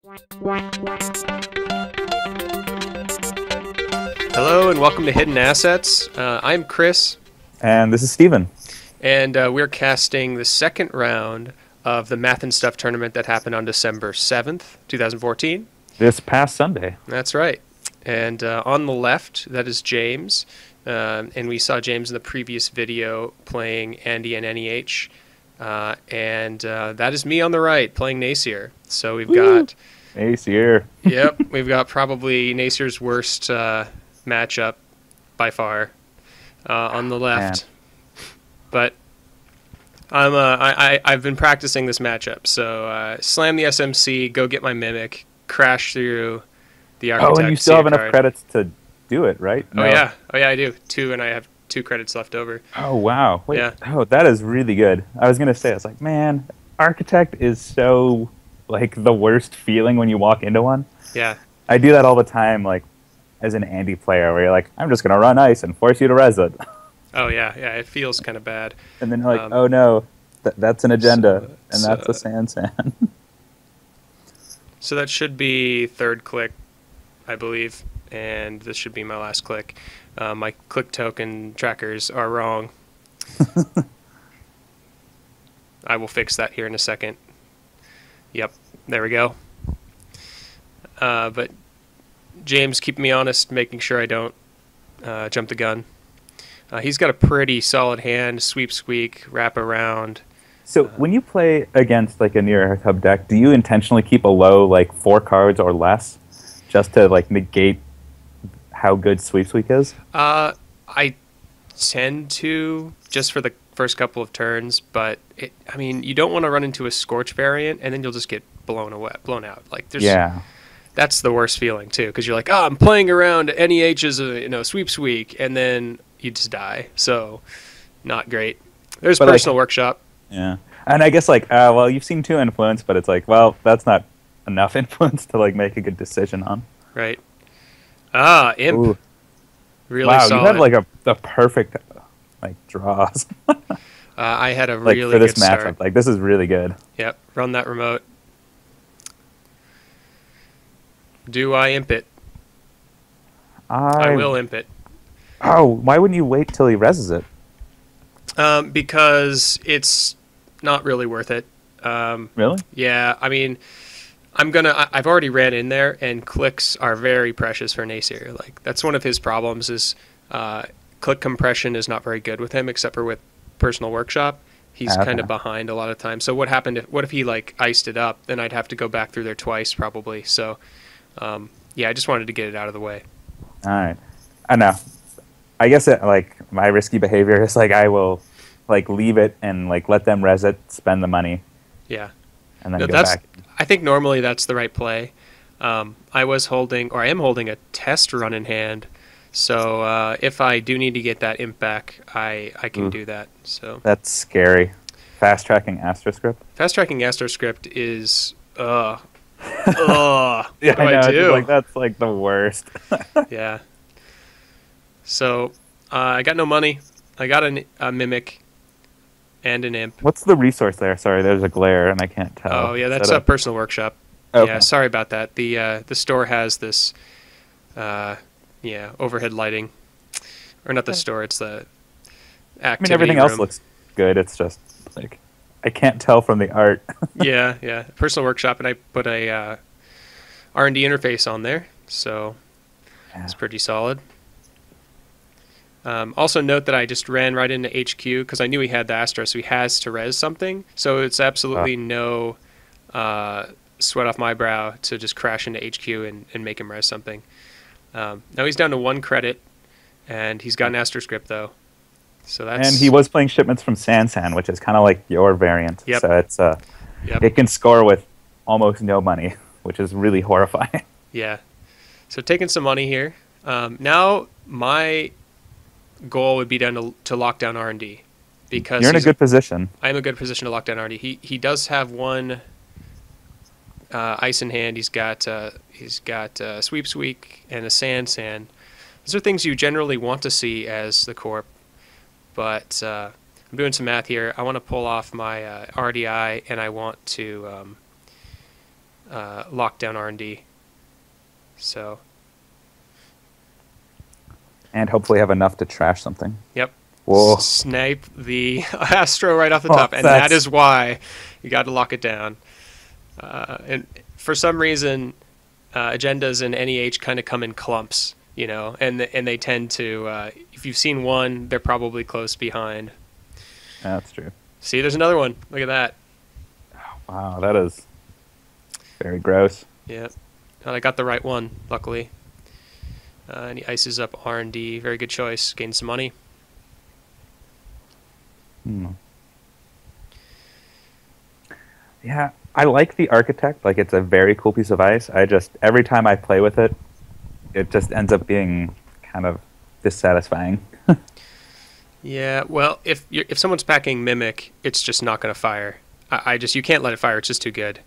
Hello and welcome to Hidden Assets. I'm Chris, And this is Steven. and we're casting the second round of the Math and Stuff tournament that happened on December 7th, 2014. This past Sunday. That's right. And on the left, that is James. And we saw James in the previous video playing Andy and NEH. And that is me on the right playing Nasir. So we've got... Ace here. Yep, we've got probably Nasir's worst matchup by far on the left. Man. But I've been practicing this matchup. So slam the SMC, go get my Mimic, crash through the Architect. Oh, and you still have enough credits to do it, right? No. Oh yeah, I do. 2, and I have 2 credits left over. Oh, wow. Wait, yeah. Oh, that is really good. I was going to say, I was like, man, Architect is so, like, the worst feeling when you walk into one. Yeah. I do that all the time, like, as an Andy player, where you're like, I'm just going to run ice and force you to res it. Oh, yeah, it feels kind of bad. And then you're like, oh, no, that's an agenda, and that's a San. So that should be third click, I believe, and this should be my last click. My click token trackers are wrong. I will fix that here in a second. Yep, there we go. But James, keep me honest, making sure I don't jump the gun. He's got a pretty solid hand, sweep squeak, wrap around. So when you play against like a near hub deck, do you intentionally keep a low like 4 cards or less, just to like negate how good sweep squeak is? I tend to, just for the first couple of turns, but I mean, you don't want to run into a Scorch variant, and then you'll just get blown out. Like that's the worst feeling too, because you're like, oh, I'm playing around NEH's sweep squeak, and then you just die. So not great. There's Personal Workshop. Yeah, and I guess like, well, you've seen 2 influence, but it's like, well, that's not enough influence to like make a good decision on. Right. Imp. Ooh. Really wow, solid. You had like the perfect like draws. I had a like really for this good matchup. start. Like this is really good. Yep. Run that remote. Do I imp it? I will imp it. Oh, why wouldn't you wait till he reses it? Because it's not really worth it. Really? Yeah, I mean, I've already ran in there, and clicks are very precious for Nasir. Like, that's one of his problems is click compression is not very good with him, except for with Personal Workshop. He's kind of behind a lot of times. So what if he, like, iced it up? Then I'd have to go back through there twice, probably. So, yeah, I just wanted to get it out of the way. All right. I know. I guess like my risky behavior is like I will like leave it and like let them res it, spend the money. Yeah. And then go back. I think normally that's the right play. I am holding a test run in hand, so if I do need to get that imp back, I can do that. So that's scary. Fast tracking Astroscript. Fast tracking Astroscript is yeah, I know. Like that's like the worst. Yeah. So I got no money. I got a Mimic and an imp. What's the resource there? Sorry, there's a glare and I can't tell. Oh yeah, that's a Personal Workshop. Okay. Yeah, sorry about that. The store has this overhead lighting, or not the store. It's the activity everything room. else looks good. It's just like I can't tell from the art. yeah, Personal Workshop, and I put a R&D interface on there, so it's pretty solid. Also note that I just ran right into HQ because I knew he had the Astro, so he has to res something. So it's absolutely no sweat off my brow to just crash into HQ and make him res something. Now he's down to 1 credit, and he's got an Astroscript though. So that's... And he was playing shipments from San, which is kind of like your variant. Yep. So it's it can score with almost no money, which is really horrifying. Yeah. So taking some money here. Now my goal would be to lock down R&D, because you're in a good position. I'm in a good position to lock down R&D. He does have 1 ice in hand. He's got sweep squeak and a sand. Those are things you generally want to see as the corp, but I'm doing some math here. I want to pull off my RDI, and I want to lockdown R&D. So, And hopefully have enough to trash something. yep. Whoa. Snipe the Astro right off the Oh, top, and that is why you got to lock it down. And for some reason, agendas in NEH kind of come in clumps, you know, and they tend to. If you've seen one, they're probably close behind. Yeah, that's true. See, there's another one. Look at that. Wow, that is very gross. Yeah, and I got the right one, luckily. And he ices up R&D. Very good choice. Gain some money. Yeah, I like the Architect. Like, it's a very cool piece of ice. Every time I play with it, it just ends up being kind of dissatisfying. Yeah, well, if someone's packing Mimic, it's just not going to fire. You can't let it fire. It's just too good.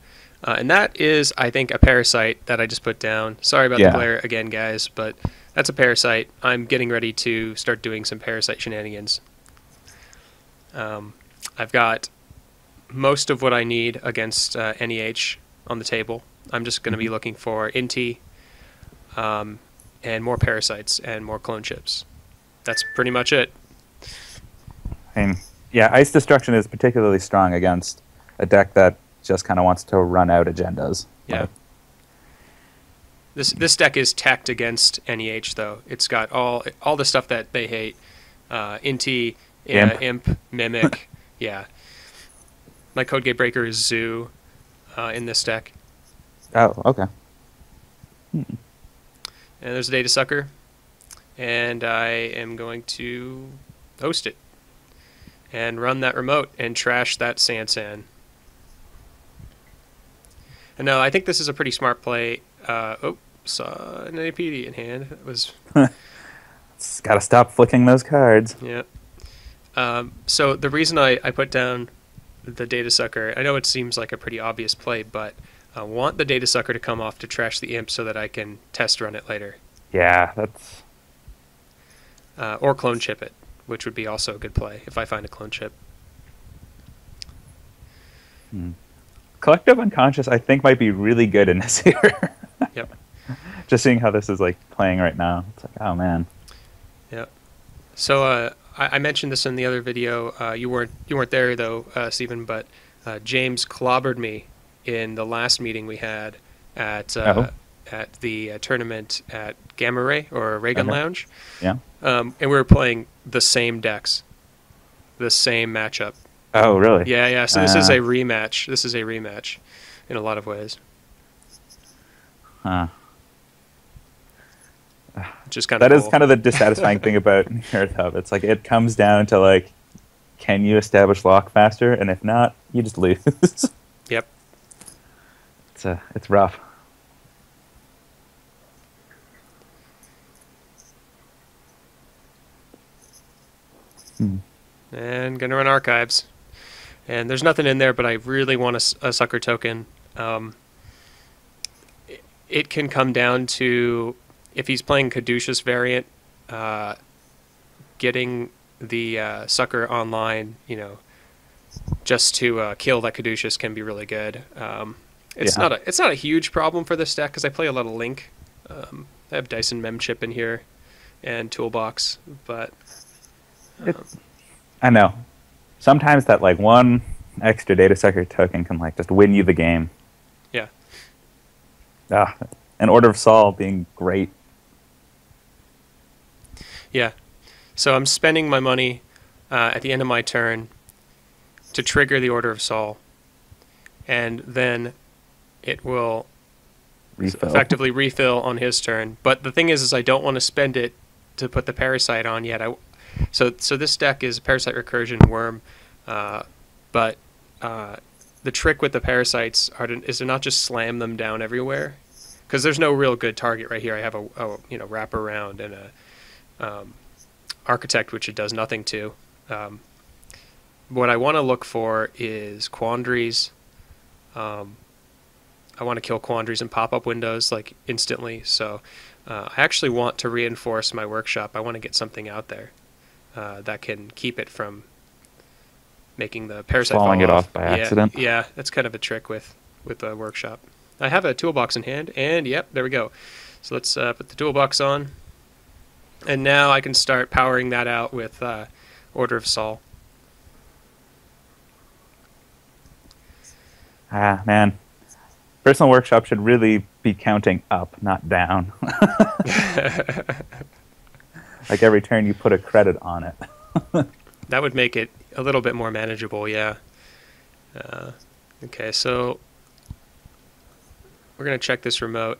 And that is, I think, a Parasite that I just put down. Sorry about the glare again, guys, but that's a Parasite. I'm getting ready to start doing some Parasite shenanigans. I've got most of what I need against NEH on the table. I'm just going to be looking for Inti and more Parasites and more clone chips. That's pretty much it. I mean, yeah, Ice Destruction is particularly strong against a deck that just kind of wants to run out agendas. Yeah. This deck is tacked against NEH, though. It's got all the stuff that they hate. Inti, Imp, Mimic. Yeah. My Code Gate Breaker is Zoo in this deck. Oh, okay. And there's a Data Sucker. And I am going to host it. And run that remote and trash that Sansan. And no, I think this is a pretty smart play. Saw an APD in hand. That was... Got to stop flicking those cards. Yeah. So the reason I put down the Data Sucker, I know it seems like a pretty obvious play, but I want the Data Sucker to come off to trash the Imp so that I can test run it later. Yeah, that's... Or clone chip it, which would be also a good play if I find a clone chip. Collective Unconscious, I think, might be really good in this here. Yep. Just seeing how this is like playing right now, it's like, oh man. Yep. So I mentioned this in the other video. You weren't there though, Stephen, but James clobbered me in the last meeting we had at the tournament at Gamma Ray or Reagan Lounge. Yeah. And we were playing the same decks, the same matchup. Oh, really? Yeah. So this is a rematch. This is a rematch in a lot of ways. Huh. Just kind of that is kind of the dissatisfying thing about Nerd Hub. It's like it comes down to like, can you establish lock faster? And if not, you just lose. Yep. It's rough. And gonna run archives. And there's nothing in there, but I really want a sucker token. It can come down to, if he's playing Caduceus variant, getting the sucker online, just to kill that Caduceus can be really good. It's not a huge problem for this deck because I play a lot of Link. I have Dyson Memchip in here and Toolbox, but I know. Sometimes that like one extra Data Sucker token can like just win you the game. Yeah. An Order of Saul being great. Yeah. So I'm spending my money at the end of my turn to trigger the Order of Saul, and then it will effectively refill on his turn. But the thing is I don't want to spend it to put the Parasite on yet. So this deck is Parasite Recursion Worm, but the trick with the Parasites is to not just slam them down everywhere, because there's no real good target right here. I have a wraparound and a Architect, which it does nothing to. What I want to look for is Quandaries. I want to kill Quandaries and pop-up windows like instantly. So I actually want to reinforce my workshop. I want to get something out there that can keep it from making the Parasite falling fall it off by accident. Yeah, that's kind of a trick with the workshop. I have a toolbox in hand, and yep, there we go. So let's put the toolbox on. And now I can start powering that out with Order of Sol. Ah, man. Personal Workshop should really be counting up, not down. Like every turn you put a credit on it. That would make it a little bit more manageable, yeah. Okay, so we're going to check this remote.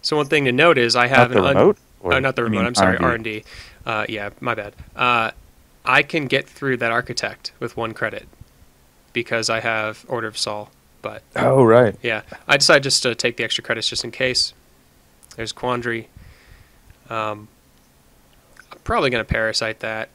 So one thing to note is I have not the remote? Not the remote, I'm sorry, R&D. Yeah, my bad. I can get through that architect with 1 credit because I have Order of Sol. But oh, right. Yeah, I decided just to take the extra credits just in case. There's Quandary. I'm probably going to parasite that.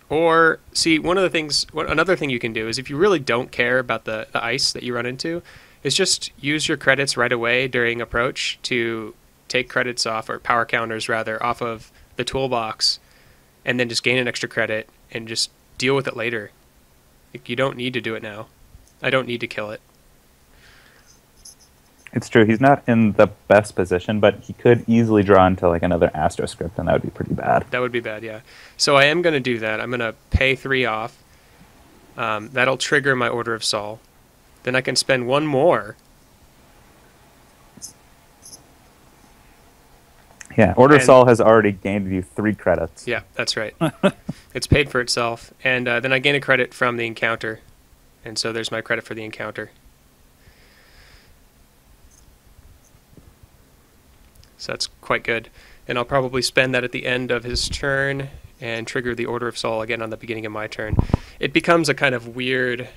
Or, see, another thing you can do is if you really don't care about the ice that you run into, is just use your credits right away during approach to take credits off, or power counters rather, off of the toolbox, and then just gain an extra credit and just deal with it later. Like, you don't need to do it now. I don't need to kill it. It's true. He's not in the best position, but he could easily draw into like another Astro script, and that would be pretty bad. That would be bad, yeah. So I am going to do that. I'm going to pay 3 off. That'll trigger my Order of Sol. Then I can spend 1 more. Yeah, Order of Sol has already gained you 3 credits. Yeah, that's right. It's paid for itself. And then I gain a credit from the encounter. And so there's my credit for the encounter. So that's quite good. And I'll probably spend that at the end of his turn and trigger the Order of Sol again on the beginning of my turn. It becomes a kind of weird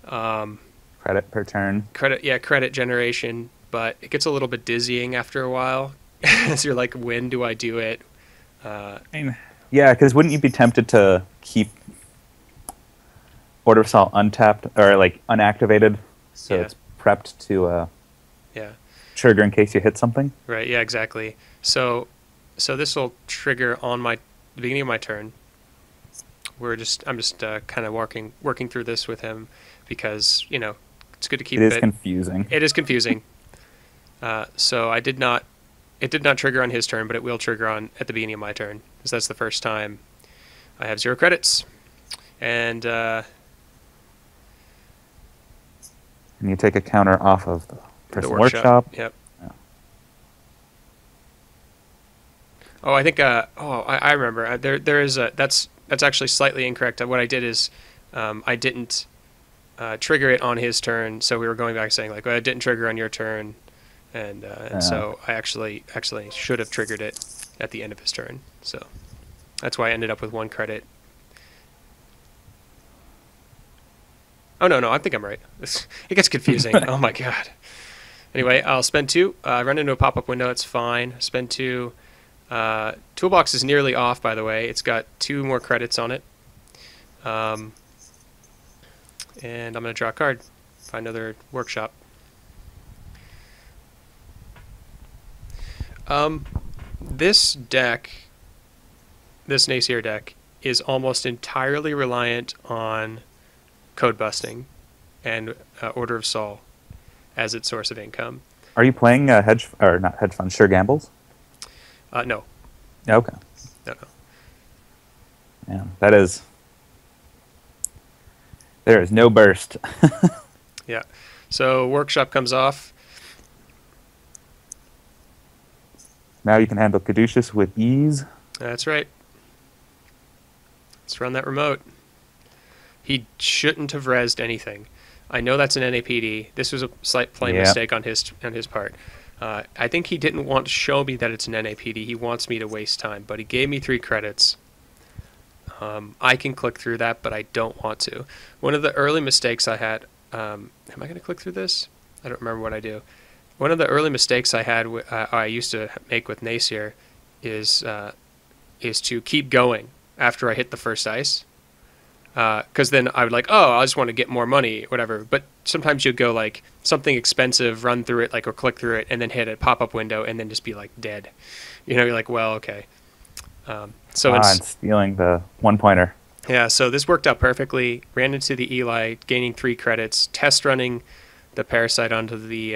credit per turn. Credit generation, but it gets a little bit dizzying after a while. So you're like, when do I do it? Yeah, because wouldn't you be tempted to keep Order of Sol untapped or like unactivated, so it's prepped to trigger in case you hit something? Right. Yeah. Exactly. So this will trigger on the beginning of my turn. I'm just kind of working through this with him because it's good to keep it. It is confusing. It is confusing. So it did not trigger on his turn, but it will trigger at the beginning of my turn, because that's the first time I have 0 credits. And you take a counter off of the Personal Workshop. Yep. Yeah. Oh, I think. I remember. There is a. That's actually slightly incorrect. What I did is, I didn't trigger it on his turn. So we were going back saying like, well, it didn't trigger on your turn, and so I actually should have triggered it at the end of his turn. So that's why I ended up with 1 credit. Oh no, I think I'm right. It gets confusing. Oh my god. Anyway, I'll spend 2. Run into a pop-up window. It's fine. Spend 2. Toolbox is nearly off, by the way. It's got 2 more credits on it. And I'm going to draw a card. Find another workshop. This Nasir deck, is almost entirely reliant on code busting and Order of Sol as its source of income. Are you playing not hedge funds, sure gambles? No. Okay. No. Yeah, there is no burst. Yeah. So workshop comes off. Now you can handle Caduceus with ease. That's right. Let's run that remote. He shouldn't have rezzed anything. I know that's an NAPD. This was a slight play mistake on his part. I think he didn't want to show me that it's an NAPD. He wants me to waste time, but he gave me 3 credits. I can click through that, but I don't want to. One of the early mistakes I had... am I going to click through this? I don't remember what I do. One of the early mistakes I had, I used to make with Nasir, is to keep going after I hit the first ice. Because then I would like, I just want to get more money, whatever. But sometimes you'd go like something expensive, run through it, or click through it, and then hit a pop-up window, and then just be like dead. You're like, well, okay. So and stealing the 1-pointer. Yeah, so this worked out perfectly. Ran into the Eli, gaining 3 credits. Test running the Parasite onto the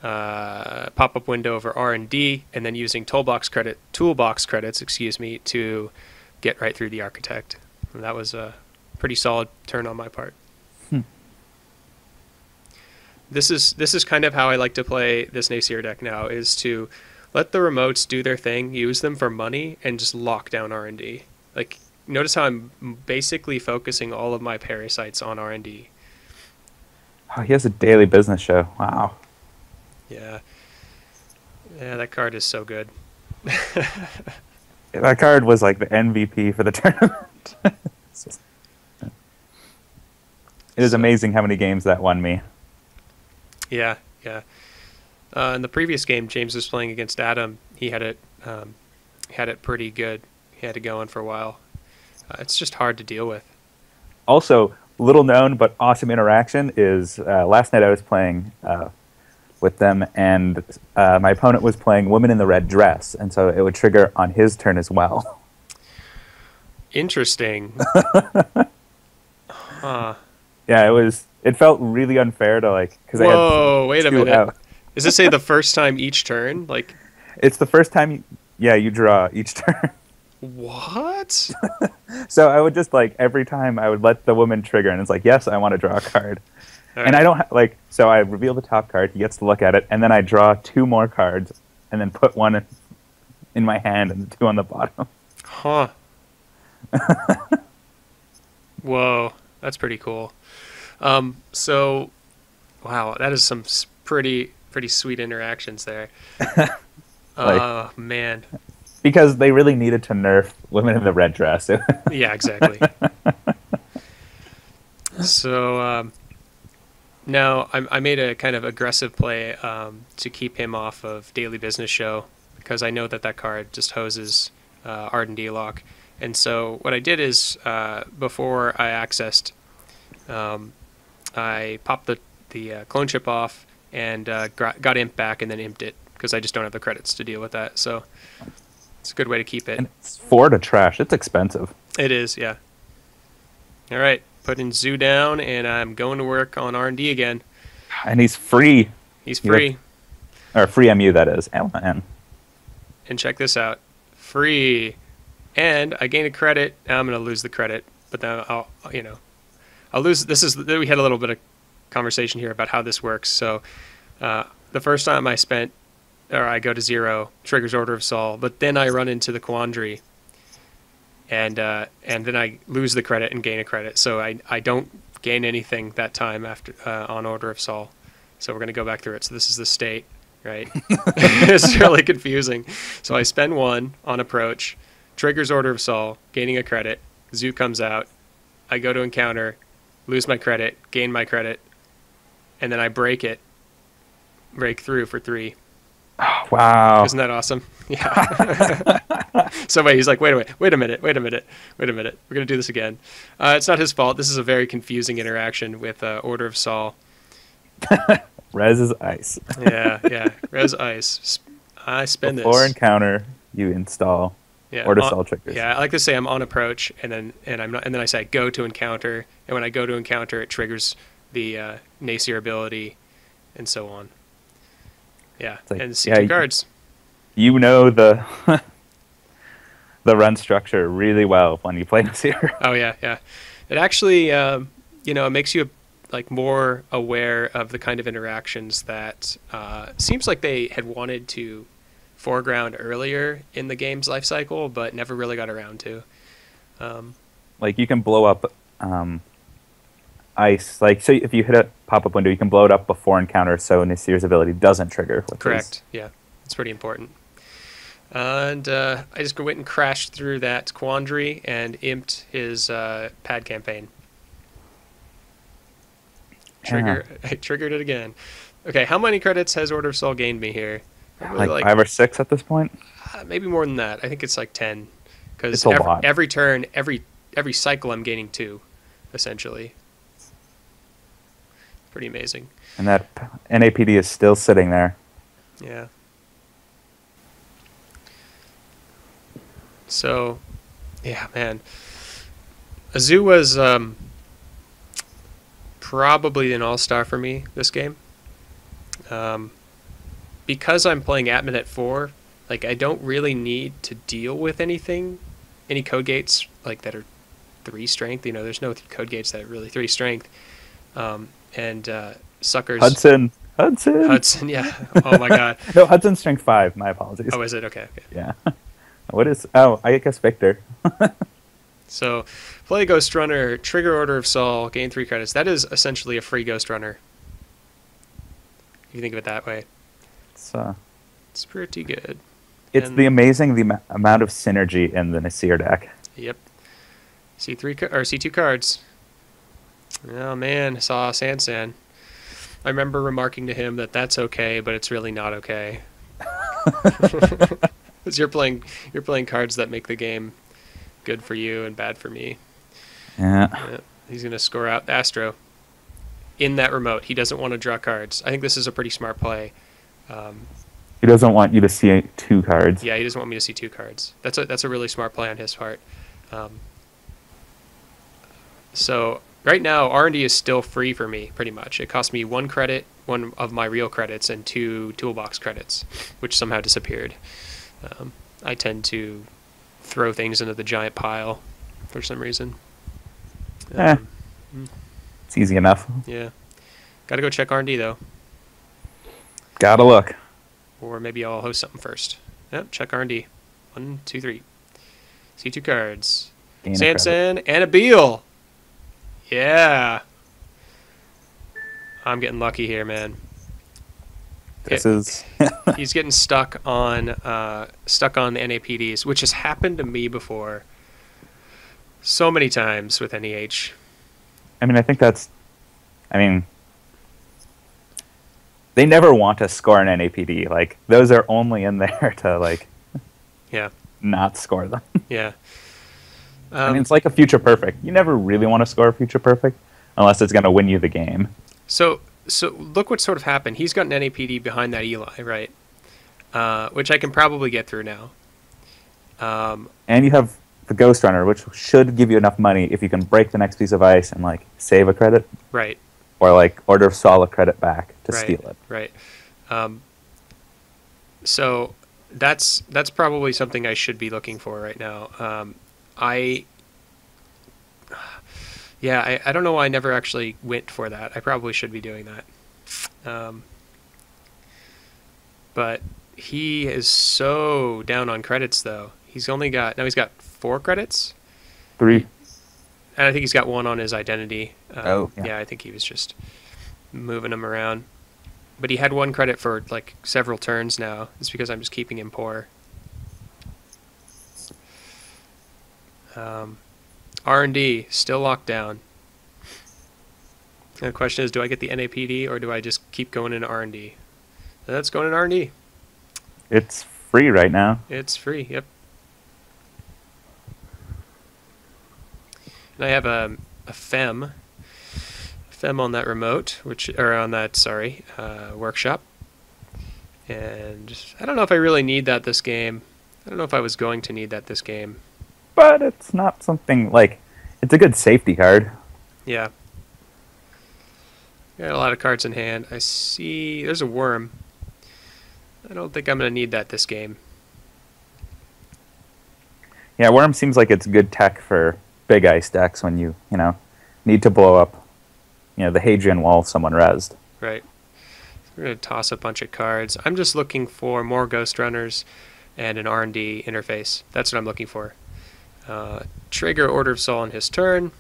pop-up window over R&D, and then using toolbox credits, excuse me, to get right through the Architect. And that was a pretty solid turn on my part. This is kind of how I like to play this Nasir deck now, is to let the remotes do their thing, use them for money, and just lock down R&D. Like, notice how I'm basically focusing all of my Parasites on R&D. Oh, he has a daily business show. Wow. Yeah. Yeah, that card is so good. That card was like the MVP for the tournament. It is amazing how many games that won me. Yeah, yeah. In the previous game, James was playing against Adam. He had it pretty good. He had it going for a while. It's just hard to deal with. Also, little known but awesome interaction is last night I was playing with them, and my opponent was playing Woman in the Red Dress, and so it would trigger on his turn as well. Interesting. Huh. Yeah, it felt really unfair to because I had wait a minute. out. Does it say the first time each turn? Like, it's the first time you draw each turn. What? So I would just every time I would let the woman trigger, and it's like, yes, I want to draw a card. All And right. I don't so I reveal the top card, he gets to look at it, and then I draw 2 more cards, and then put one in my hand and 2 on the bottom. Huh. Whoa, that's pretty cool. So, wow, that is some pretty sweet interactions there. Oh, man. Because they really needed to nerf Women in the Red Dress. Yeah, exactly. So, now I made a kind of aggressive play to keep him off of Daily Business Show, because I know that card just hoses R&D lock. And so what I did is, before I accessed, I popped the clone chip off and got imp back, and then imped it, because I just don't have the credits to deal with that. So it's a good way to keep it. And it's 4 to trash. It's expensive. It is, yeah. All right, putting Zoo down, and I'm going to work on R&D again. And he's free. He's free. Or free MU, that is. LN. And check this out. Free. And I gain a credit. Now I'm going to lose the credit. But then I'll lose. We had a little bit of conversation here about how this works. So the first time I go to 0, triggers Order of Sol, but then I run into the quandary, and then I lose the credit and gain a credit. So I don't gain anything that time after on Order of Sol. So we're going to go back through it. So this is the state, right? It's really confusing. So I spend 1 on approach, triggers Order of Sol, gaining a credit. Zoo comes out. I go to encounter, lose my credit, gain my credit, and then I break through for 3. Oh, wow. Isn't that awesome? Yeah. Somebody, he's like, wait a minute. We're going to do this again. It's not his fault. This is a very confusing interaction with Order of Sol. Res is ice. Yeah. Res ice. I spend Before this. encounter, you install Order Sol triggers. Yeah, I like to say I'm on approach, and then I say go to encounter, and when I go to encounter, it triggers the Nasir ability, and so on. Yeah, and see 2 cards. You know the the run structure really well when you play Nasir. Oh yeah. It actually, it makes you more aware of the kind of interactions that seems like they had wanted to foreground earlier in the game's life cycle, but never really got around to. You can blow up ice. So if you hit a pop-up window, you can blow it up before encounter, so Nasir's ability doesn't trigger. Correct. Yeah, it's pretty important. And I just went and crashed through that quandary and imped his pad campaign. I triggered it again. Okay, how many credits has Order of Sol gained me here? Probably 5 or 6 at this point. Maybe more than that. I think it's 10. Because every turn, every cycle, I'm gaining 2, essentially. Pretty amazing. And that NAPD is still sitting there. Yeah. So, yeah, man. Azu was probably an all-star for me this game. Because I'm playing Atman at 4, like I don't really need to deal with any code gates like that are 3 strength. You know, there's no code gates that are really 3 strength. And suckers. Hudson, yeah. Oh my god. No, Hudson's strength 5. My apologies. Oh, is it? Okay. Yeah. What is? Oh, I guess Victor. So, play Ghost Runner, trigger Order of Sol, gain 3 credits. That is essentially a free Ghost Runner. If you think of it that way. It's pretty good. It's the amount of synergy in the Nasir deck. Yep. C2 cards. Oh man, saw Sansan. I remember remarking to him that that's okay, but it's really not okay. Because you're playing cards that make the game good for you and bad for me. Yeah. He's gonna score out Astro in that remote. He doesn't want to draw cards. I think this is a pretty smart play. He doesn't want you to see 2 cards. Yeah, he doesn't want me to see 2 cards. That's a really smart play on his part. So right now, R&D is still free for me, pretty much. It cost me 1 credit, 1 of my real credits, and 2 toolbox credits, which somehow disappeared. I tend to throw things into the giant pile for some reason. It's easy enough. Yeah. Gotta go check R&D, though. Gotta look. Or maybe I'll host something first. Yep, check R&D. 1, 2, 3. C2 cards. Sansan and a Beal. Yeah. I'm getting lucky here, man. He's getting stuck on NAPDs, which has happened to me before so many times with NEH. I mean, I think they never want to score an NAPD. Like, those are only in there to, like, not score them. Yeah. I mean, it's like a Future Perfect. You never really want to score a Future Perfect unless it's going to win you the game. So look what sort of happened. He's got an NAPD behind that Eli, right? Which I can probably get through now. And you have the Ghost Runner, which should give you enough money if you can break the next piece of ice and, like, save a credit. Right. Or, like, Order of Sol a credit back to steal it. Right. So that's probably something I should be looking for right now. I don't know why I never actually went for that. I probably should be doing that. But he is so down on credits, though. He's got 4 credits. 3. And I think he's got 1 on his identity. Yeah, I think he was just moving him around. But he had 1 credit for, like, several turns now. It's because I'm just keeping him poor. R&D, still locked down. And the question is, do I get the NAPD or do I just keep going into R&D? That's going in R&D. It's free right now. It's free, yep. And I have a Fem on that remote, workshop. And I don't know if I really need that this game. I don't know if I was going to need that this game. But it's not something, like, it's a good safety card. Yeah. Got a lot of cards in hand. I see there's a worm. I don't think I'm going to need that this game. Yeah, Worm seems like it's good tech for big ice decks when you need to blow up, the Hadrian Wall someone rezzed. Right. We're going to toss a bunch of cards. I'm just looking for more Ghost Runners and an R&D interface. That's what I'm looking for. Trigger Order of Sol on his turn.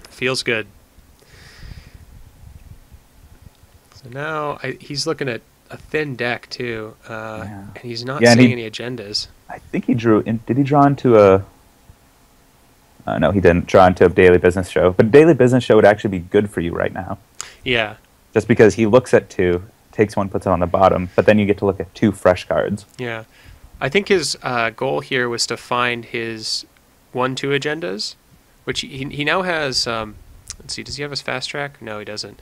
Feels good. So now he's looking at a thin deck too, and he's not seeing any agendas. I think he drew in. Did he draw into a? No, he didn't draw into a Daily Business Show. But Daily Business Show would actually be good for you right now. Yeah. Just because he looks at 2, takes 1, puts it on the bottom, but then you get to look at 2 fresh cards. Yeah. I think his goal here was to find his 1-2 agendas, which he now has. Let's see, does he have his fast track? No, he doesn't.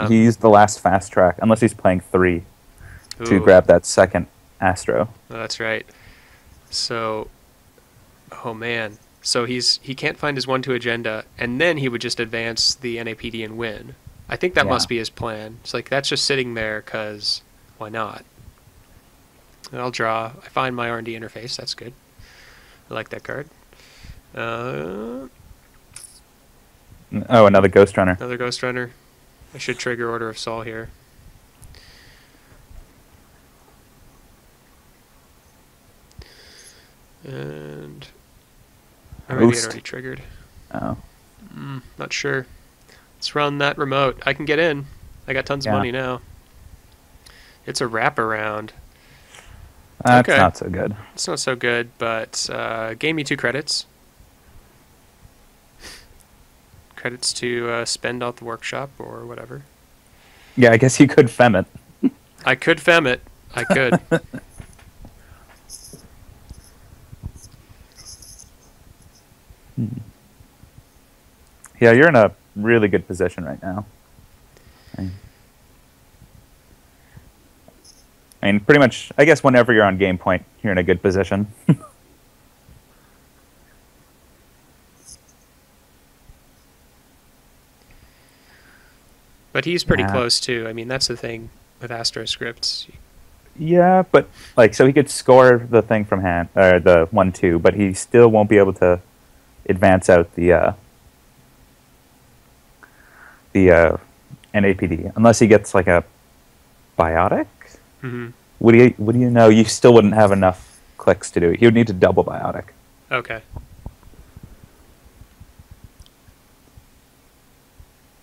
He used the last fast track, unless he's playing 3, to grab that second Astro. Oh, that's right. So, oh man, So he can't find his 1-2 agenda, and then he would just advance the NAPD and win. I think that Yeah. must be his plan. It's like, that's just sitting there because why not? And I'll draw. I find my R&D interface. That's good. I like that card. Oh, another Ghost Runner. Another Ghost Runner. I should trigger Order of Sol here. And... or maybe it already triggered. Oh. Not sure. Let's run that remote. I can get in. I got tons of money now. It's a wraparound. That's not so good. It's not so good, but gain me 2 credits. Credits to spend out the workshop or whatever. Yeah, I guess you could fem it. I could fem it. I could. Yeah, you're in a really good position right now. I mean, pretty much, I guess whenever you're on game point, you're in a good position. But he's pretty close, too. I mean, that's the thing with Astro scripts. Yeah, but, like, so he could score the thing from hand, or the 1-2, but he still won't be able to advance out the NAPD, unless he gets, like, a biotic? Mm-hmm. What do you know? You still wouldn't have enough clicks to do it. He would need to double biotic. Okay.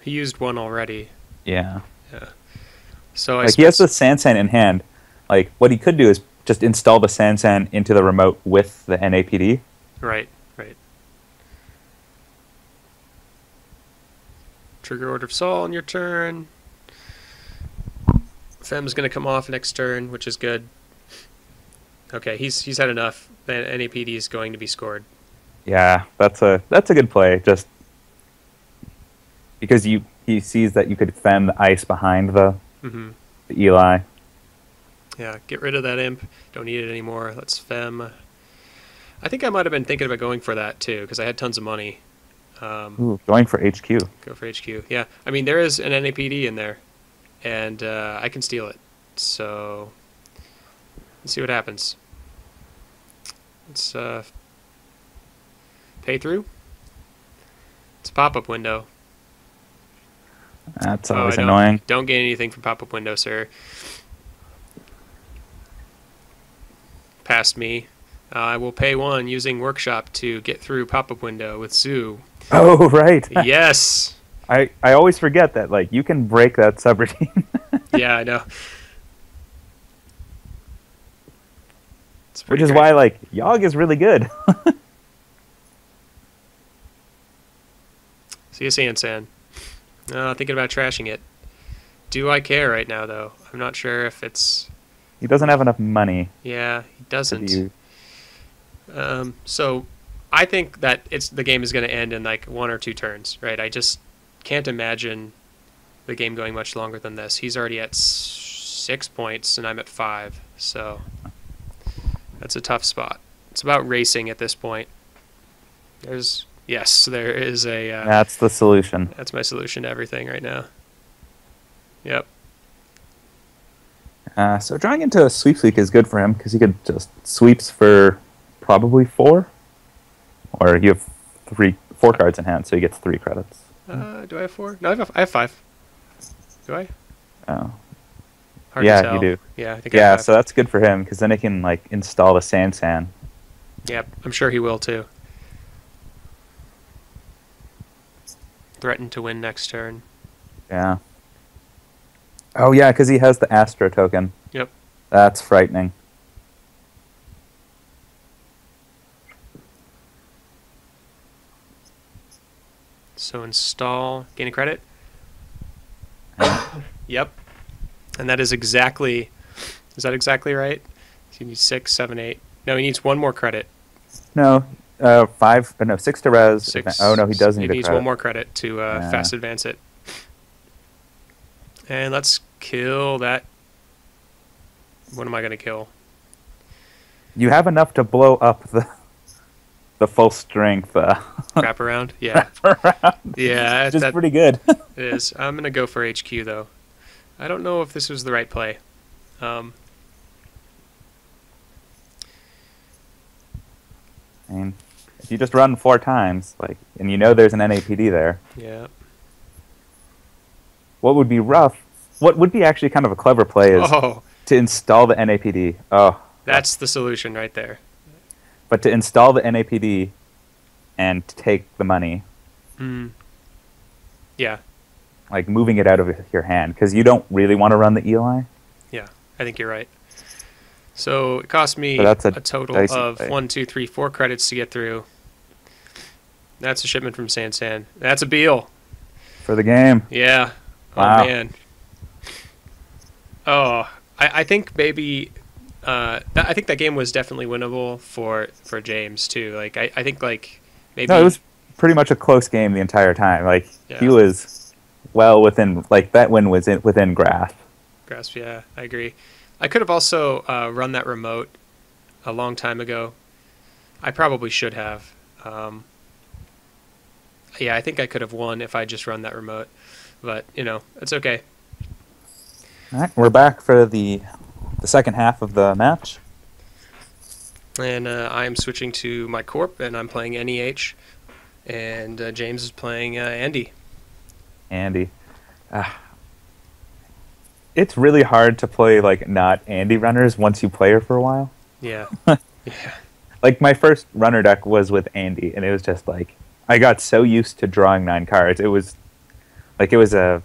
He used one already. Yeah. Yeah. So like he has the Sansan in hand. Like what he could do is just install the Sansan into the remote with the NAPD. Right. Right. Trigger Order of Sol on your turn. Fem's going to come off next turn, which is good. Okay, he's had enough. The NAPD is going to be scored. Yeah, that's a good play. Just because he sees that you could fem the ice behind the Eli. Yeah, get rid of that imp. Don't need it anymore. Let's fem. I think I might have been thinking about going for that too, because I had tons of money. Ooh, going for HQ. Go for HQ. Yeah, I mean there is an NAPD in there, and I can steal it. So let's see what happens. Let's pay through. It's a pop-up window. That's always annoying. Don't gain anything from pop-up window, sir. Past me. I will pay 1 using workshop to get through pop-up window with Zoo. Oh, right. Yes. I always forget that, like, you can break that subroutine. Yeah, I know. Which is why, like, Yogg is really good. See you, Sansan. Thinking about trashing it. Do I care right now, though? I'm not sure if it's... He doesn't have enough money. Yeah, he doesn't. So I think that the game is going to end in like 1 or 2 turns, right? I just can't imagine the game going much longer than this. He's already at 6 points, and I'm at 5, so that's a tough spot. It's about racing at this point. There is a... that's the solution. That's my solution to everything right now. Yep. So drawing into a sweeps week is good for him because he could just sweeps for probably 4, or you have 4 cards in hand, so he gets 3 credits. Do I have 4? No, I have 5. Do I? Oh. Hard to tell. You do. Yeah, I think I have 5. So that's good for him because then he can like install the Sansan. Yep, I'm sure he will too. Threaten to win next turn. Yeah. Oh yeah, because he has the Astro token. Yep. That's frightening. So install, gain a credit. Yep. And that is exactly... Is that exactly right? So he needs 6, 7, 8. No, he needs 1 more credit. No, 5. No, 6 to res. 6. Oh no, he does need a credit. He needs 1 more credit to fast advance it. And let's kill that. What am I going to kill? You have enough to blow up the the full strength Wrap around. Yeah. around. Yeah, Just that pretty good. is. I'm gonna go for HQ though. I don't know if this was the right play. Um, I mean, if you just run 4 times, like, and you know there's an NAPD there, yeah. what would be rough? What would be actually kind of a clever play is Oh, to install the NAPD. Oh, that's the solution right there. but to install the NAPD and take the money, Mm. Yeah, like moving it out of your hand, because you don't really want to run the Eli. yeah. I think you're right. So it cost me So that's a a total dicey of play. 1, 2, 3, 4 credits to get through. That's a shipment from San. That's a Beal. For the game. Yeah. Wow. Oh man. Oh, I think maybe. I think that game was definitely winnable for James too. Like I think like maybe. No, it was pretty much a close game the entire time. Like, Yeah. he was well within, like, that win was within grasp. Grasp. Yeah, I agree. I could have also run that remote a long time ago. I probably should have. Yeah, I think I could have won if I just run that remote, but it's okay. All right, we're back for the second half of the match. And I am switching to my corp, and I'm playing NEH, and James is playing Andy. Andy. It's really hard to play, like, not Andy runners once you play her for a while. Yeah. Yeah. Like, my first runner deck was with Andy, and it was just like, I got so used to drawing 9 cards. It was a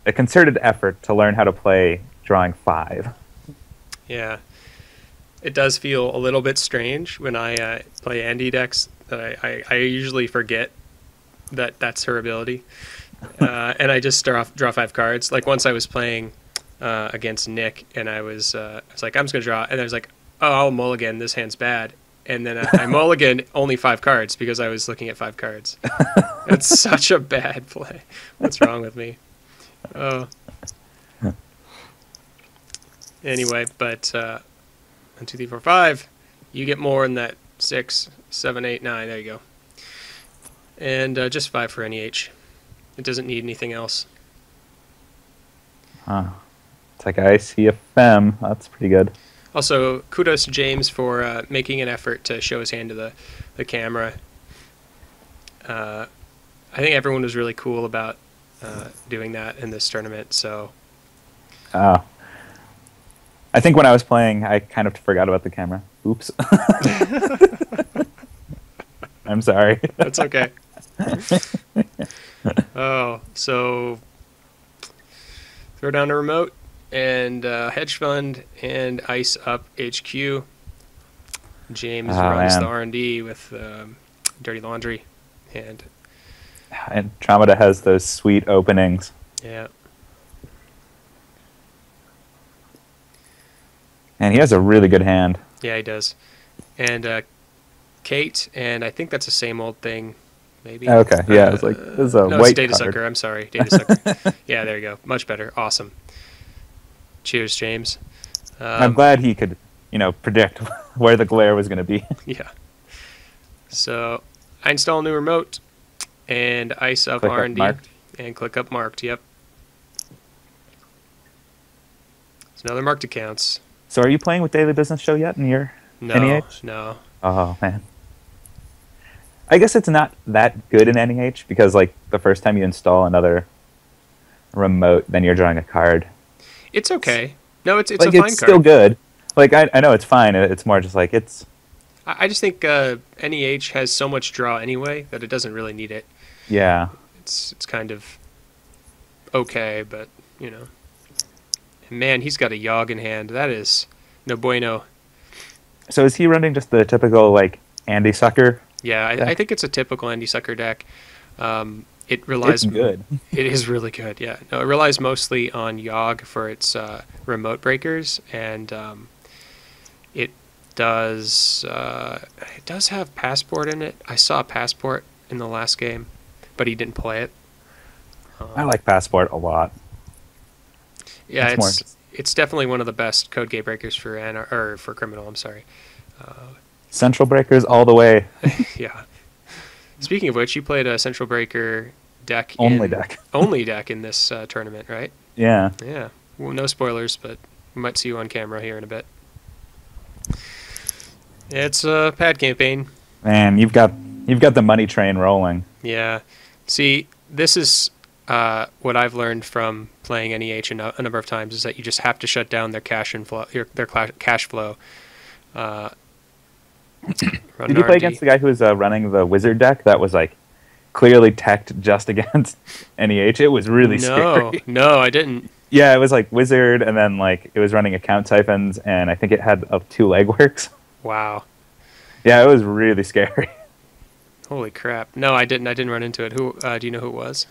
concerted effort to learn how to play drawing 5. Yeah. It does feel a little bit strange when I play Andy decks. That I usually forget that that's her ability, and I just draw 5 cards. Like once I was playing against Nick, and I was like, I'm just gonna draw, and I was like, oh, I'll mulligan. This hand's bad, and then I mulliganed only 5 cards because I was looking at 5 cards. It's such a bad play. What's wrong with me? Oh. Anyway, but 1, 2, 3, 4, 5. You get more in that 6, 7, 8, 9. There you go. And just 5 for NEH. It doesn't need anything else. It's like, I see a fem. That's pretty good. Also, kudos to James for making an effort to show his hand to the camera. I think everyone was really cool about doing that in this tournament. So. Oh. I think when I was playing, I kind of forgot about the camera. Oops. I'm sorry. That's okay. Oh, so throw down a remote and hedge fund and ice up HQ. James runs the R&D with Dirty Laundry, and Andromeda has those sweet openings. Yeah. And he has a really good hand. Yeah, he does. And Kate, and I think that's the same old thing, maybe. Okay, yeah, it's like this is a no, white it's Data card. Sucker. I'm sorry, Data Sucker. Yeah, there you go. Much better. Awesome. Cheers, James. I'm glad he could, predict where the glare was going to be. Yeah. So I install a new remote and ice up Click up R&D marked. and click up marked. Yep. It's another marked accounts. So are you playing with Daily Business Show yet in your No, NEH? no. Oh, man. I guess it's not that good in NEH because, like, the first time you install another remote, then you're drawing a card. It's okay. No, it's like, a fine it's card. still good. Like, I know it's fine. It's more just like it's... I just think NEH has so much draw anyway that it doesn't really need it. Yeah. It's kind of okay, but, And man, he's got a Yogg in hand. That is no bueno. So is he running just the typical, like, Andy Sucker? Yeah, I think it's a typical Andy Sucker deck. It relies. It's good. It is really good. Yeah, no, it relies mostly on Yogg for its remote breakers, and it does have Passport in it. I saw Passport in the last game, but he didn't play it. I like Passport a lot. Yeah, It's it's definitely one of the best code gate breakers for for criminal. I'm sorry. Central Breakers all the way. Yeah. Speaking of which, you played a Central Breaker deck only deck in this tournament, right? Yeah. Yeah. Well, no spoilers, but we might see you on camera here in a bit. It's a pad campaign. Man, you've got the money train rolling. Yeah. See, this is what I've learned from playing NEH a number of times is that you just have to shut down their cash flow. Did you play against the guy who was running the wizard deck that was like clearly teched just against NEH? It was really scary. No, I didn't. Yeah, it was like wizard, and then like it was running account siphons, and I think it had 2 legworks. Wow. Yeah, it was really scary. Holy crap! No, I didn't. I didn't run into it. Who? Do you know who it was?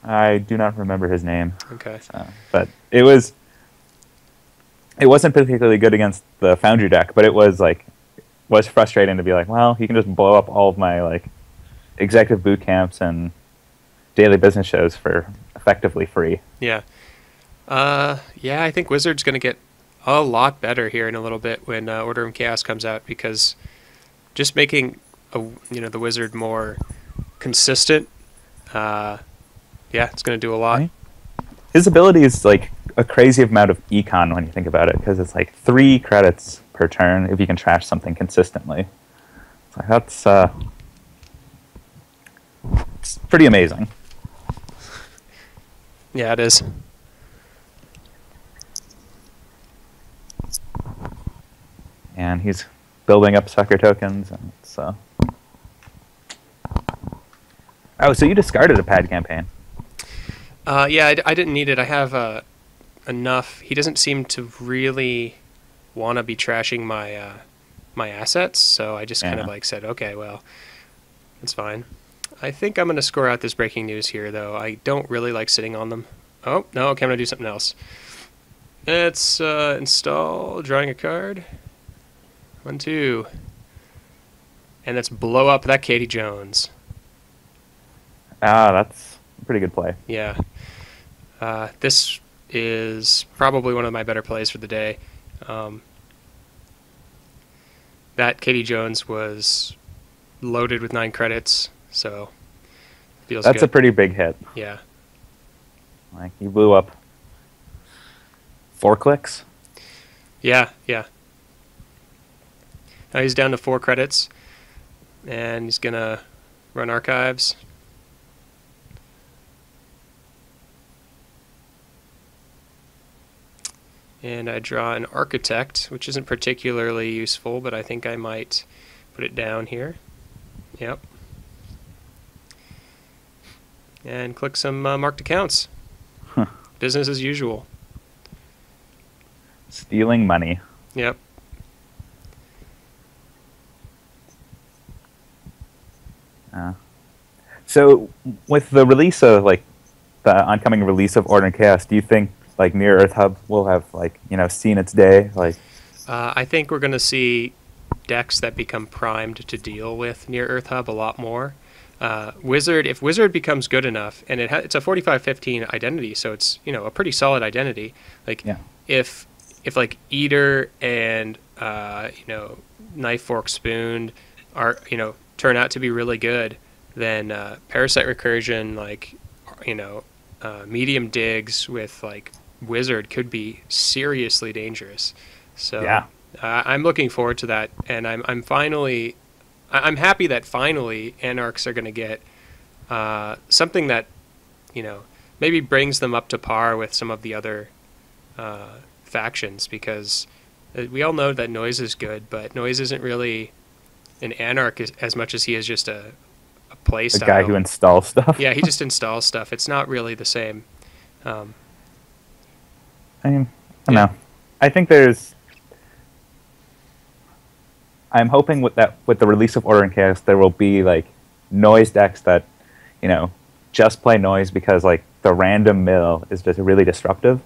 I do not remember his name. Okay. But it wasn't particularly good against the Foundry deck, but it was frustrating to be like, well, he can just blow up all of my like executive boot camps and daily business shows for effectively free. Yeah. Yeah, I think Wizard's going to get a lot better here in a little bit when Order of Chaos comes out, because just making the Wizard more consistent, yeah, it's going to do a lot. Right. His ability is like a crazy amount of econ when you think about it, because it's like 3 credits per turn if you can trash something consistently. It's like it's pretty amazing. Yeah, it is. And he's building up sucker tokens, and it's Oh, so you discarded a pad campaign? Yeah, I didn't need it. I have enough. He doesn't seem to really want to be trashing my my assets, so I just kind of like said, okay, well, it's fine. I think I'm going to score out this breaking news here, though. I don't really like sitting on them. Oh, no, okay, I'm going to do something else. It's install, drawing a card. 1, 2. And let's blow up that Katie Jones. Ah, that's a pretty good play. Yeah. This is probably one of my better plays for the day. That Katie Jones was loaded with 9 credits, so feels That's good. a pretty big hit. Yeah. Like, you blew up 4 clicks? Yeah. Now he's down to 4 credits, and he's going to run archives. And I draw an architect, which isn't particularly useful, but I think I might put it down here. Yep. And click some marked accounts. Huh. Business as usual. Stealing money. Yep. So, with the release of, like, the oncoming release of Order and Chaos, do you think, like, Near Earth Hub will have, like, seen its day? Like, I think we're going to see decks that become primed to deal with Near Earth Hub a lot more. Wizard, if Wizard becomes good enough, and it's a 45-15 identity, so it's a pretty solid identity. Like, yeah. if like Eater and Knife Fork Spoon are turn out to be really good, then Parasite Recursion, like medium digs with like Wizard could be seriously dangerous. So yeah. I'm looking forward to that, and I'm happy that finally Anarchs are going to get something that maybe brings them up to par with some of the other factions, because we all know that Noise is good, but Noise isn't really an Anarch as much as he is just a play style. A guy who installs stuff. Yeah, he just installs stuff. It's not really the same. I don't know. I think I'm hoping with the release of Order and Chaos, there will be like Noise decks that, just play Noise because like the random mill is just really disruptive,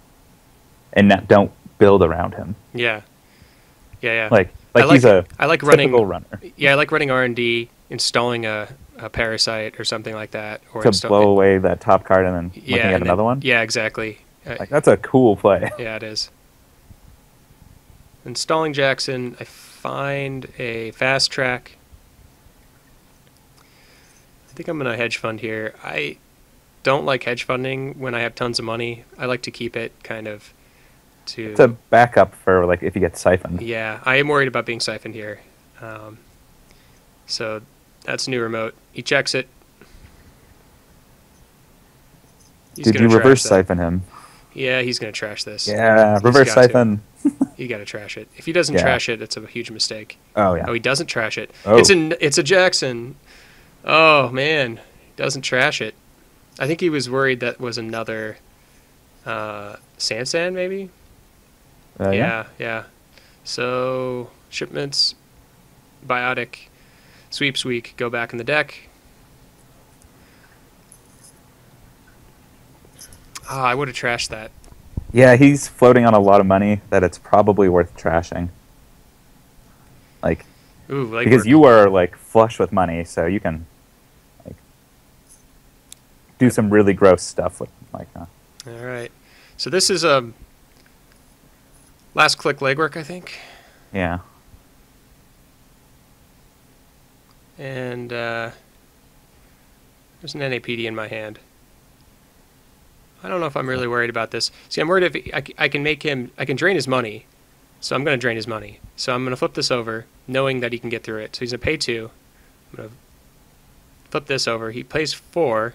and don't build around him. Yeah. Like he's a typical runner. Yeah, I like running R&D, installing a Parasite or something like that, or to blow away that top card and then looking at another one. Yeah, exactly. Like, that's a cool play. Yeah, it is. Installing Jackson, I find a fast track. I think I'm going to hedge fund here. I don't like hedge funding when I have tons of money. I like to keep it kind of to... It's a backup for like if you get siphoned. Yeah, I am worried about being siphoned here. So that's new remote. He checks it. Did you reverse siphon him? Yeah, he's going to trash this. Yeah, reverse siphon. You got to trash it. If he doesn't trash it, it's a huge mistake. Oh, yeah. Oh, he doesn't trash it. Oh. It's a Jackson. Oh, man. He doesn't trash it. I think he was worried that was another Sansan, maybe? Yeah. So, shipments, biotic, sweeps week, go back in the deck. I would have trashed that. Yeah, he's floating on a lot of money that it's probably worth trashing. Like, because you are like flush with money, so you can like do some really gross stuff with like. All right, so this is last click legwork, I think. Yeah. And there's an NAPD in my hand. I don't know if I'm really worried about this. See, I'm worried if I can make him... I can drain his money. So I'm going to drain his money. So I'm going to flip this over, knowing that he can get through it. So he's going to pay 2. I'm going to flip this over. He plays 4.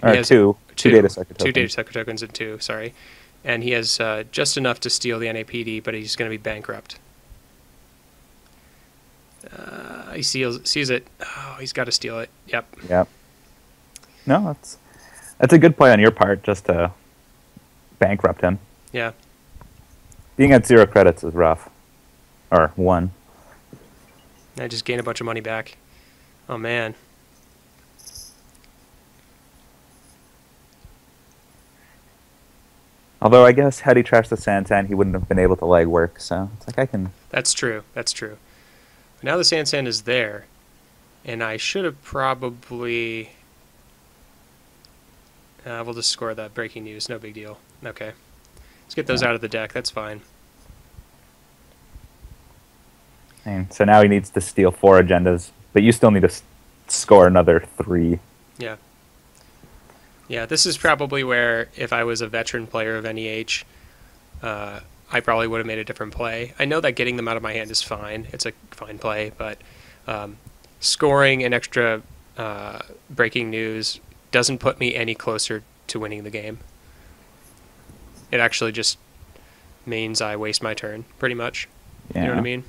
Or he has 2. 2 data sucker tokens. 2 data sucker tokens and 2, sorry. And he has just enough to steal the NAPD, but he's going to be bankrupt. He sees it. Oh, he's got to steal it. Yep. No, that's a good play on your part, just to bankrupt him. Yeah. Being at 0 credits is rough. Or 1. I just gained a bunch of money back. Oh, man. Although I guess had he trashed the Sansan, he wouldn't have been able to leg work, so it's like I can... That's true. Now the Sansan is there, and I should have probably... we'll just score that breaking news. No big deal. Okay. Let's get those out of the deck. That's fine. And so now he needs to steal 4 agendas, but you still need to score another 3. Yeah. Yeah, this is probably where, if I was a veteran player of NEH, I probably would have made a different play. I know that getting them out of my hand is fine. It's a fine play, but scoring an extra breaking news doesn't put me any closer to winning the game. It actually just means I waste my turn, pretty much. Yeah. You know what I mean?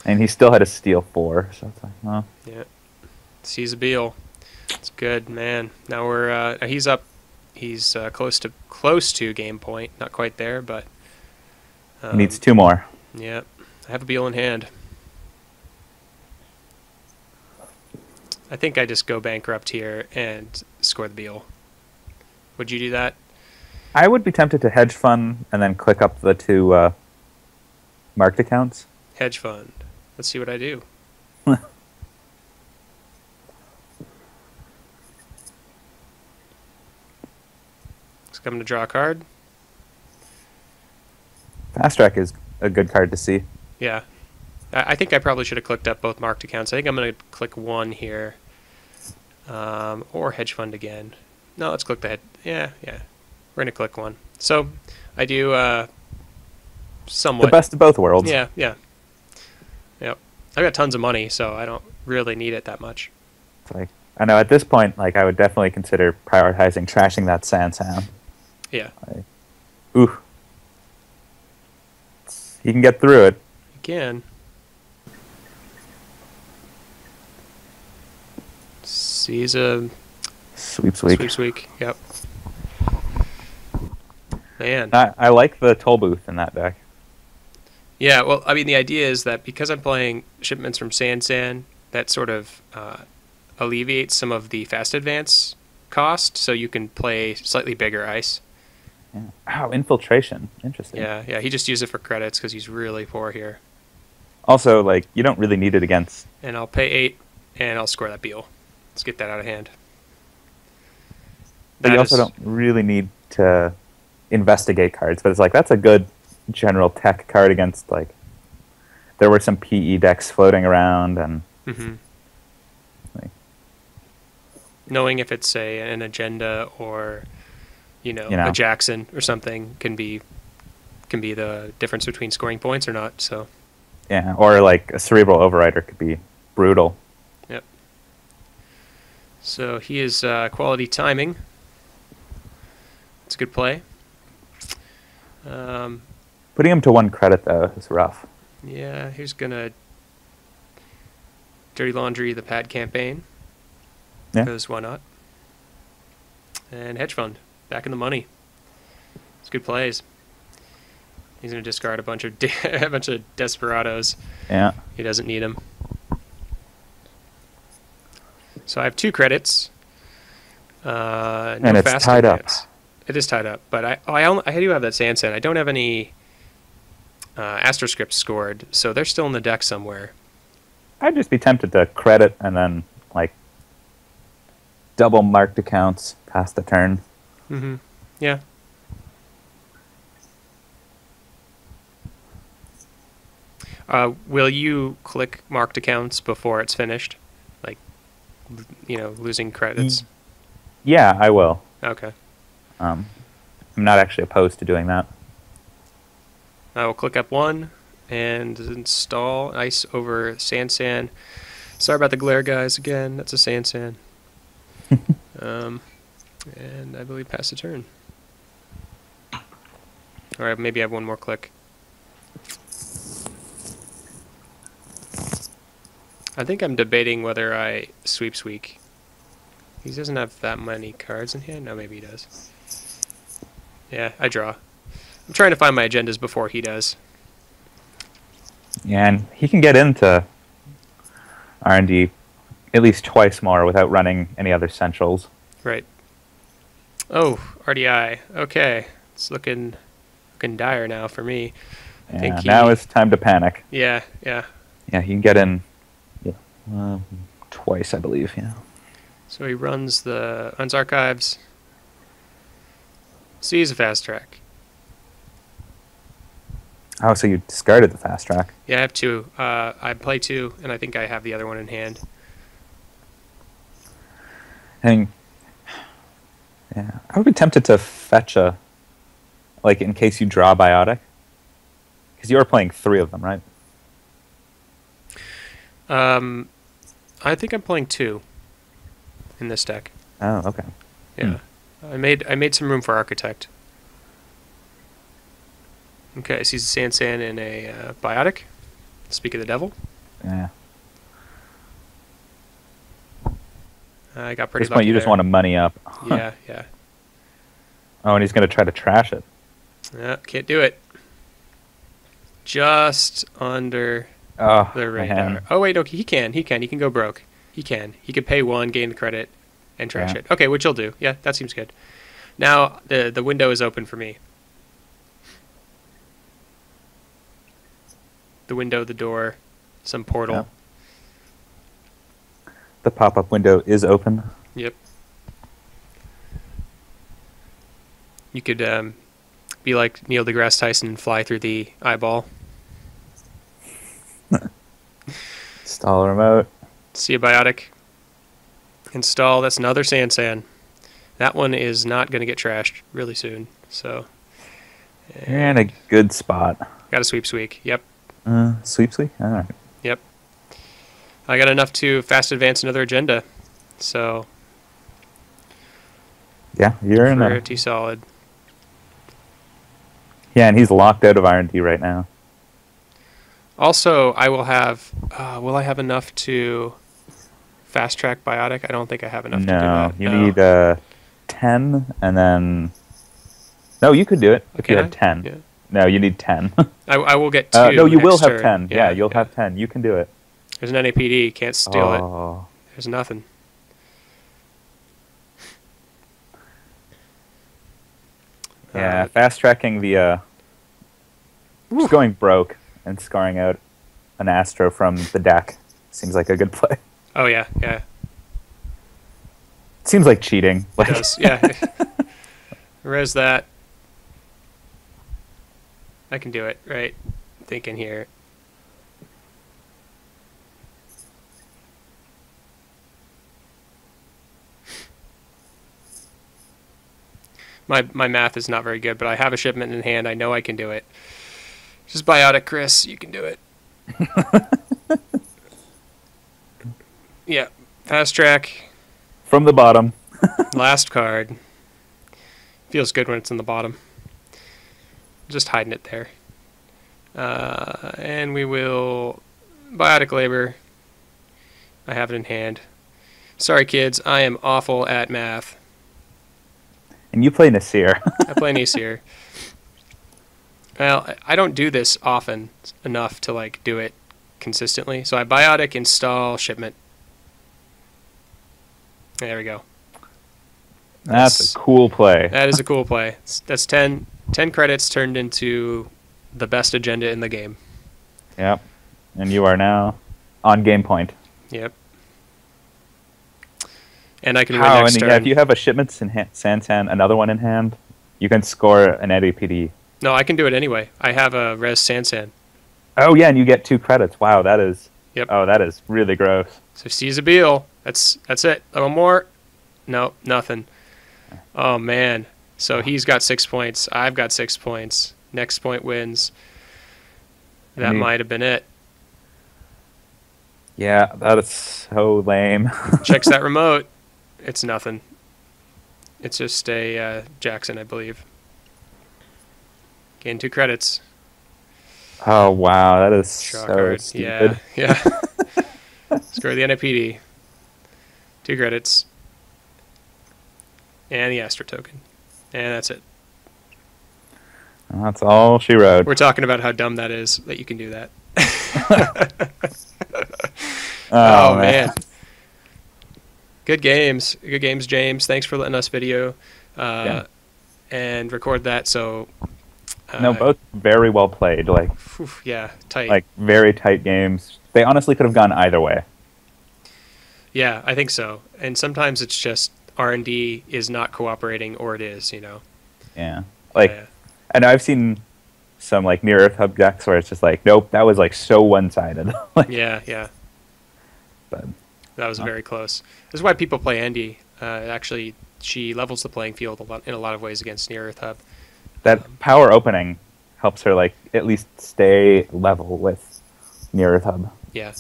And he still had to steal 4, so it's like, well... Yeah. Seize a Beal. It's good, man. Now we're he's up. He's close to game point. Not quite there, but he needs 2 more. Yeah, I have a Beal in hand. I think I just go bankrupt here and score the Beal. Would you do that? I would be tempted to hedge fund and then click up the 2 marked accounts. Hedge fund. Let's see what I do. I'm going to draw a card. Fast Track is a good card to see. Yeah. I think I probably should have clicked up both marked accounts. I think I'm going to click 1 here. Or hedge fund again. No, let's click the head. Yeah. We're going to click 1. So I do somewhat. The best of both worlds. Yeah. Yep. I've got tons of money, so I don't really need it that much. It's like, I know at this point, like I would definitely consider prioritizing trashing that Sansan. Yeah. Ooh. He can get through it. He can. He's a sweeps week. Sweeps week. Yep. Man. I like the toll booth in that deck. Yeah, well, I mean, the idea is that because I'm playing shipments from Sansan, that sort of alleviates some of the fast advance cost, so you can play slightly bigger ice. Yeah. Wow, infiltration. Interesting. Yeah, he just used it for credits because he's really poor here. Also, like, you don't really need it against... And I'll pay 8, and I'll score that Beal. Let's get that out of hand. But you also don't really need to investigate cards, but it's like, that's a good general tech card against, like... there were some PE decks floating around, and Mm-hmm. like, Knowing if it's an agenda or a Jackson or something can be the difference between scoring points or not. So yeah, or like a Cerebral Overrider could be brutal. yep. So he is quality timing. It's a good play. Putting him to 1 credit though is rough. Yeah, he's gonna dirty laundry the pad campaign. Yeah. Because why not? And hedge fund back in the money. It's good plays. He's gonna discard a bunch of a bunch of desperados. Yeah. He doesn't need them. So I have 2 credits. No And it's fast tied up. advance. It is tied up, but I do have that Sand. I don't have any Astroscripts scored, so they're still in the deck somewhere. I'd just be tempted to credit and then like double marked accounts past the turn. Mm-hmm. Yeah. Will you click marked accounts before it's finished? Like, losing credits? Yeah, I will. Okay. I'm not actually opposed to doing that. I will click up 1 and install ice over Sand. Sorry about the glare, guys. Again, that's a Sand. And I believe pass the turn. All right, maybe I have 1 more click. I think I'm debating whether I sweep Sweek. He doesn't have that many cards in hand. No, maybe he does. Yeah, I draw. I'm trying to find my agendas before he does. Yeah, and he can get into R&D at least twice more without running any other centrals. Right. Oh, RDI. Okay. It's looking dire now for me. I think now it's time to panic. Yeah. Yeah, he can get in twice, I believe, yeah. So he runs archives. So he's a fast track. Oh, so you discarded the fast track. Yeah, I have 2. I play 2, and I think I have the other one in hand. And yeah, I would be tempted to fetch like in case you draw Biotic, because you are playing 3 of them, right? I think I'm playing 2 in this deck. Oh, okay. Yeah, I made some room for Architect. Okay, so he's a Sand and a Biotic. Speak of the devil. Yeah. I got pretty At this point, you just want to money up. Yeah. Oh, and he's going to try to trash it. Yeah, can't do it. Just under the radar. Man. Oh wait, no, he can. He can go broke. He could pay 1, gain the credit, and trash it. Okay, which he'll do. Yeah, that seems good. Now the window is open for me. The window, the door, some portal. Yeah. The pop-up window is open. Yep. You could be like Neil deGrasse Tyson and fly through the eyeball. Install remote. See a Biotic. Install. That's another Sand. That one is not going to get trashed really soon. So. You're in a good spot. Got a sweep Sweek. Yep. Sweep? All right. Yep. I got enough to fast advance another agenda. So. Yeah, you're in a pretty solid. Yeah, and he's locked out of R&D right now. Also, I will have. Will I have enough to fast track Biotic? I don't think I have enough to do that. You need 10, and then. No, you could do it if you had 10. Yeah. No, you need 10. I will get 2. No, you will next have turn. 10. Yeah, you'll have 10. You can do it. There's an NAPD. Can't steal it. There's nothing. Yeah, fast tracking the. Just going broke and scarring out an Astro from the deck seems like a good play. Oh, yeah. Seems like cheating. It does, yeah. Res that. I can do it, right? Thinking here. My math is not very good, but I have a shipment in hand. I know I can do it. Just biotic, Chris. You can do it. Yeah. Fast track. From the bottom. Last card. Feels good when it's in the bottom. Just hiding it there. And we will biotic labor. I have it in hand. Sorry, kids. I am awful at math. And you play Nasir. I play Nasir. Well, I don't do this often enough to like do it consistently. So I biotic, install, shipment. There we go. That's a cool play. That is a cool play. That's 10 credits turned into the best agenda in the game. Yep. And you are now on game point. Yep. And I can win next turn. Yeah, if you have a shipments in hand, Santan, another one in hand, you can score an ADPD. No, I can do it anyway. I have a Res Sansan. Oh yeah, and you get 2 credits. Wow, that is. Yep. Oh, that is really gross. So seize a Beal. That's it. A little more. No, nothing. Oh man. So he's got 6 points. I've got 6 points. Next point wins. That might have been it. Yeah, that is so lame. Checks that remote. It's nothing. It's just a Jackson, I believe. Gain 2 credits. Oh wow, that is Shock so card. stupid. Yeah. Score the NIPD. 2 credits. And the Astro token. And that's it. That's all she wrote. We're talking about how dumb that is, that you can do that. Oh man. Good games. Good games, James. Thanks for letting us video and record that. So no, both very well played. Like, yeah, tight. Like very tight games. They honestly could have gone either way. Yeah, I think so. And sometimes it's just R&D is not cooperating, or it is, you know. Yeah. Like, and I've seen some like near Earth Hub decks where it's just like, nope, that was like so one-sided. Like, yeah. But that was very close. This is why people play Andy. Actually, she levels the playing field in a lot of ways against near Earth Hub. That power opening helps her like at least stay level with near Earth Hub. Yeah.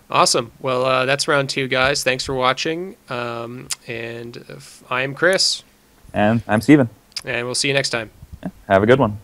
Awesome. Well, that's round 2, guys. Thanks for watching. And I am Chris. And I'm Steven. And we'll see you next time. Yeah, have a good one.